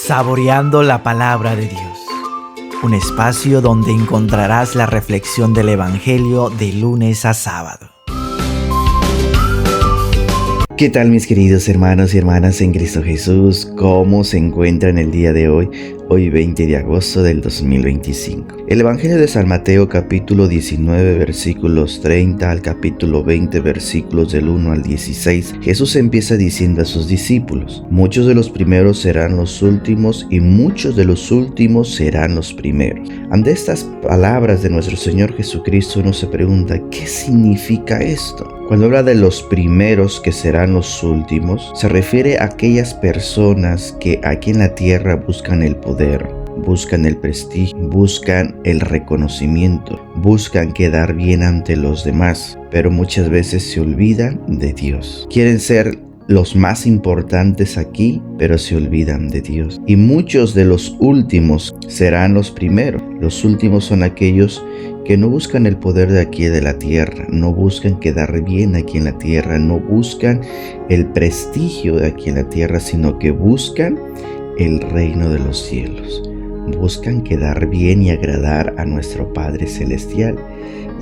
Saboreando la palabra de Dios, un espacio donde encontrarás la reflexión del Evangelio de lunes a sábado. ¿Qué tal, mis queridos hermanos y hermanas en Cristo Jesús? ¿Cómo se encuentran el día de hoy? Hoy 20 de agosto del 2025. El Evangelio de San Mateo capítulo 19 versículos 30 al capítulo 20 versículos del 1 al 16. Jesús empieza diciendo a sus discípulos: muchos de los primeros serán los últimos y muchos de los últimos serán los primeros. Ante estas palabras de nuestro Señor Jesucristo uno se pregunta: ¿qué significa esto? Cuando habla de los primeros que serán los últimos, se refiere a aquellas personas que aquí en la tierra buscan el poder, buscan el prestigio, buscan el reconocimiento, buscan quedar bien ante los demás, pero muchas veces se olvidan de Dios. Quieren ser los más importantes aquí, pero se olvidan de Dios. Y muchos de los últimos serán los primeros. Los últimos son aquellos que no buscan el poder de aquí de la tierra, no buscan quedar bien aquí en la tierra, no buscan el prestigio de aquí en la tierra, sino que buscan el reino de los cielos. Buscan quedar bien y agradar a nuestro Padre Celestial.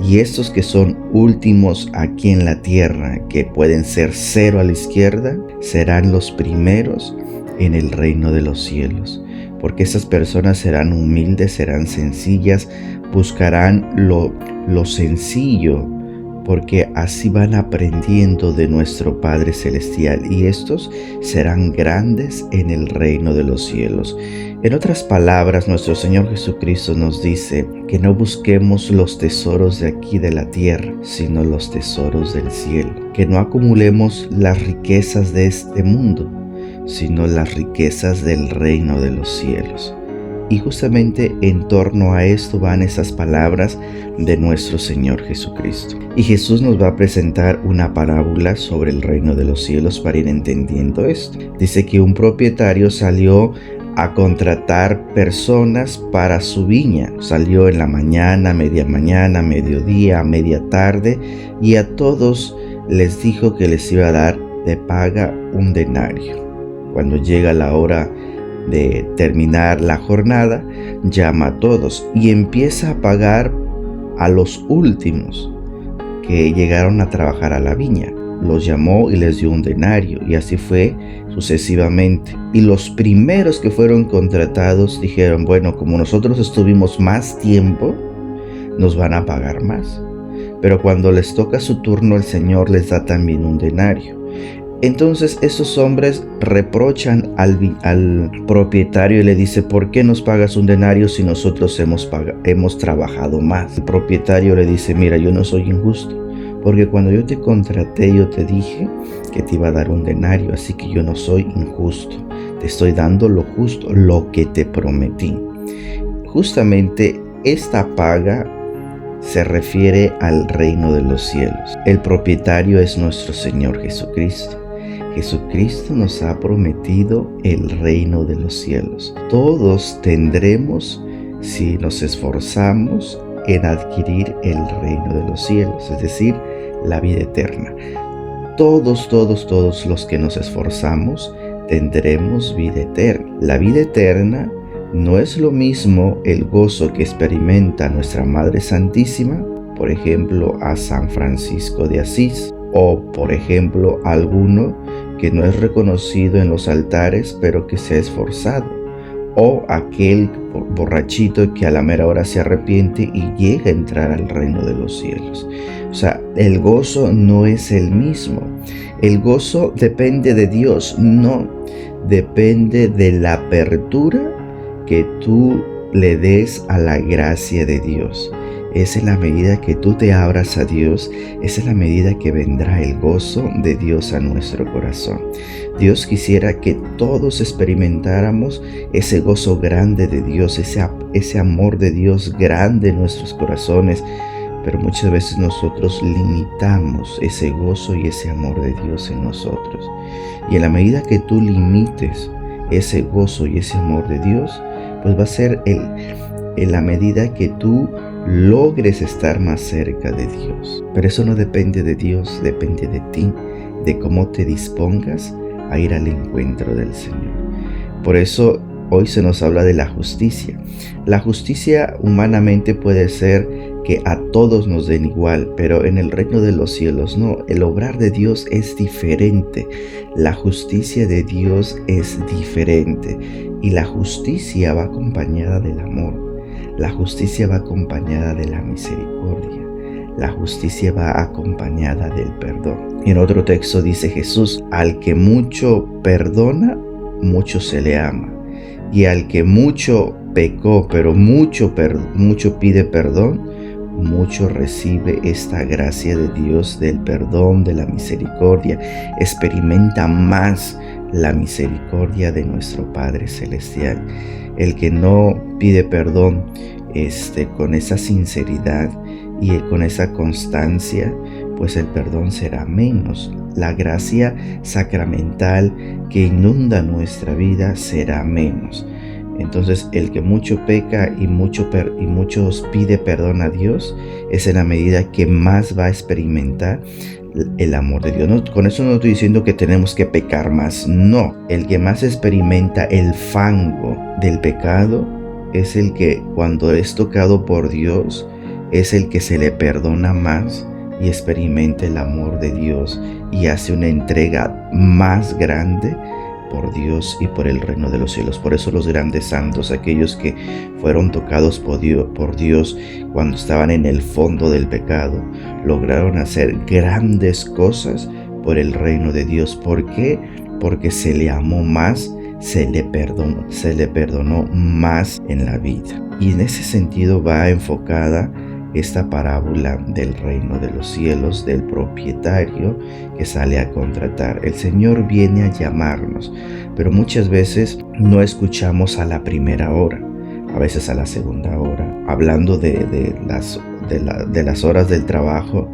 Y estos que son últimos aquí en la tierra, que pueden ser 0 a la izquierda, serán los primeros en el reino de los cielos. Porque esas personas serán humildes, serán sencillas, buscarán lo sencillo, porque así van aprendiendo de nuestro Padre Celestial, y estos serán grandes en el reino de los cielos. En otras palabras, nuestro Señor Jesucristo nos dice que no busquemos los tesoros de aquí de la tierra, sino los tesoros del cielo. Que no acumulemos las riquezas de este mundo, sino las riquezas del reino de los cielos. Y justamente en torno a esto van esas palabras de nuestro Señor Jesucristo. Y Jesús nos va a presentar una parábola sobre el reino de los cielos para ir entendiendo esto. Dice que un propietario salió a contratar personas para su viña. Salió en la mañana, mediodía, media tarde, y a todos les dijo que les iba a dar de paga un denario. Cuando llega la hora de terminar la jornada, llama a todos y empieza a pagar a los últimos que llegaron a trabajar a la viña. Los llamó y les dio un denario, y así fue sucesivamente. Y los primeros que fueron contratados dijeron: bueno, como nosotros estuvimos más tiempo, nos van a pagar más. Pero cuando les toca su turno, el Señor les da también un denario. Entonces esos hombres reprochan al propietario y le dice: ¿por qué nos pagas un denario si nosotros hemos trabajado más? El propietario le dice: mira, yo no soy injusto, porque cuando yo te contraté yo te dije que te iba a dar un denario, así que yo no soy injusto, te estoy dando lo justo, lo que te prometí. Justamente esta paga se refiere al reino de los cielos. El propietario es nuestro Señor Jesucristo. Jesucristo nos ha prometido el reino de los cielos. Todos tendremos, si nos esforzamos, en adquirir el reino de los cielos, es decir, la vida eterna. Todos los que nos esforzamos tendremos vida eterna. La vida eterna no es lo mismo el gozo que experimenta nuestra Madre Santísima, por ejemplo, a San Francisco de Asís, o por ejemplo, alguno que no es reconocido en los altares, pero que se ha esforzado, o aquel borrachito que a la mera hora se arrepiente y llega a entrar al reino de los cielos. O sea, el gozo no es el mismo. El gozo depende de Dios, no depende de la apertura que tú le des a la gracia de Dios. Es en la medida que tú te abras a Dios, es en la medida que vendrá el gozo de Dios a nuestro corazón. Dios quisiera que todos experimentáramos ese gozo grande de Dios, ese amor de Dios grande en nuestros corazones, pero muchas veces nosotros limitamos ese gozo y ese amor de Dios en nosotros. Y en la medida que tú limites ese gozo y ese amor de Dios, pues va a ser en la medida que tú logres estar más cerca de Dios. Pero eso no depende de Dios, depende de ti, de cómo te dispongas a ir al encuentro del Señor. Por eso hoy se nos habla de la justicia. La justicia humanamente puede ser que a todos nos den igual, pero en el reino de los cielos no. El obrar de Dios es diferente. La justicia de Dios es diferente. Y la justicia va acompañada del amor. La justicia va acompañada de la misericordia. La justicia va acompañada del perdón. En otro texto dice Jesús: al que mucho perdona, mucho se le ama. Y al que mucho pecó, pero mucho pide perdón, mucho recibe esta gracia de Dios, del perdón, de la misericordia. Experimenta más la misericordia de nuestro Padre Celestial. El que no pide perdón con esa sinceridad y con esa constancia, pues el perdón será menos. La gracia sacramental que inunda nuestra vida será menos. Entonces, el que mucho peca y muchos pide perdón a Dios es en la medida que más va a experimentar el amor de Dios. No, con eso no estoy diciendo que tenemos que pecar más. No, el que más experimenta el fango del pecado es el que, cuando es tocado por Dios, es el que se le perdona más y experimenta el amor de Dios y hace una entrega más grande por Dios y por el reino de los cielos. Por eso los grandes santos, aquellos que fueron tocados por Dios cuando estaban en el fondo del pecado, lograron hacer grandes cosas por el reino de Dios. ¿Por qué? Porque se le amó más, se le perdonó más en la vida. Y en ese sentido va enfocada esta parábola del reino de los cielos, del propietario que sale a contratar. El Señor viene a llamarnos, pero muchas veces no escuchamos a la primera hora, a veces a la segunda hora. Hablando de las horas del trabajo,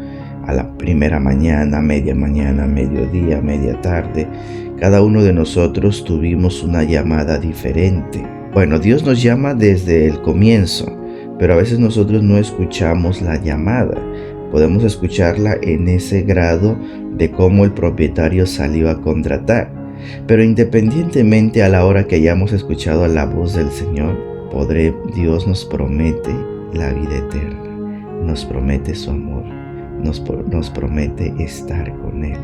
a la primera mañana, mediodía, media tarde, cada uno de nosotros tuvimos una llamada diferente. Bueno, Dios nos llama desde el comienzo, pero a veces nosotros no escuchamos la llamada. Podemos escucharla en ese grado de cómo el propietario salió a contratar. Pero independientemente a la hora que hayamos escuchado la voz del Señor, Dios nos promete la vida eterna, nos promete su amor, nos promete estar con Él.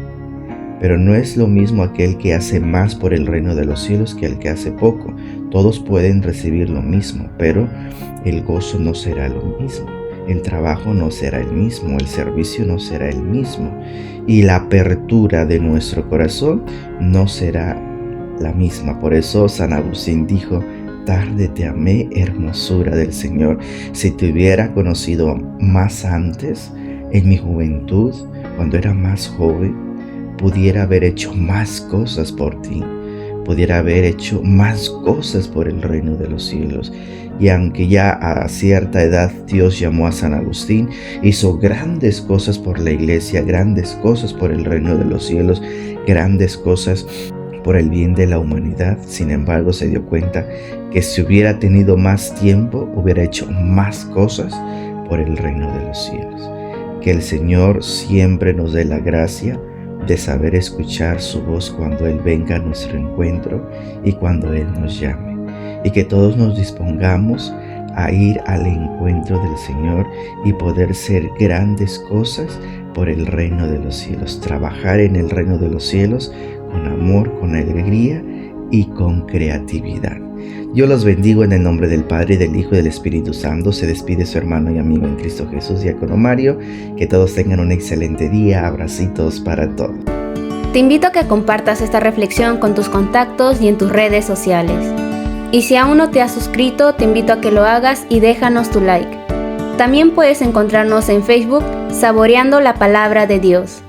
Pero no es lo mismo aquel que hace más por el reino de los cielos que el que hace poco. Todos pueden recibir lo mismo, pero el gozo no será lo mismo. El trabajo no será el mismo, el servicio no será el mismo. Y la apertura de nuestro corazón no será la misma. Por eso San Agustín dijo: tarde te amé, hermosura del Señor. Si te hubiera conocido más antes, en mi juventud, cuando era más joven, pudiera haber hecho más cosas por ti, pudiera haber hecho más cosas por el reino de los cielos. Y aunque ya a cierta edad Dios llamó a San Agustín, hizo grandes cosas por la iglesia, grandes cosas por el reino de los cielos, grandes cosas por el bien de la humanidad. Sin embargo, se dio cuenta que si hubiera tenido más tiempo, hubiera hecho más cosas por el reino de los cielos. Que el Señor siempre nos dé la gracia de saber escuchar su voz cuando Él venga a nuestro encuentro y cuando Él nos llame. Y que todos nos dispongamos a ir al encuentro del Señor y poder ser grandes cosas por el reino de los cielos. Trabajar en el reino de los cielos con amor, con alegría y con creatividad. Yo los bendigo en el nombre del Padre, del Hijo y del Espíritu Santo. Se despide su hermano y amigo en Cristo Jesús, Diácono Mario. Que todos tengan un excelente día. Abracitos para todos. Te invito a que compartas esta reflexión con tus contactos y en tus redes sociales. Y si aún no te has suscrito, te invito a que lo hagas y déjanos tu like. También puedes encontrarnos en Facebook, Saboreando la Palabra de Dios.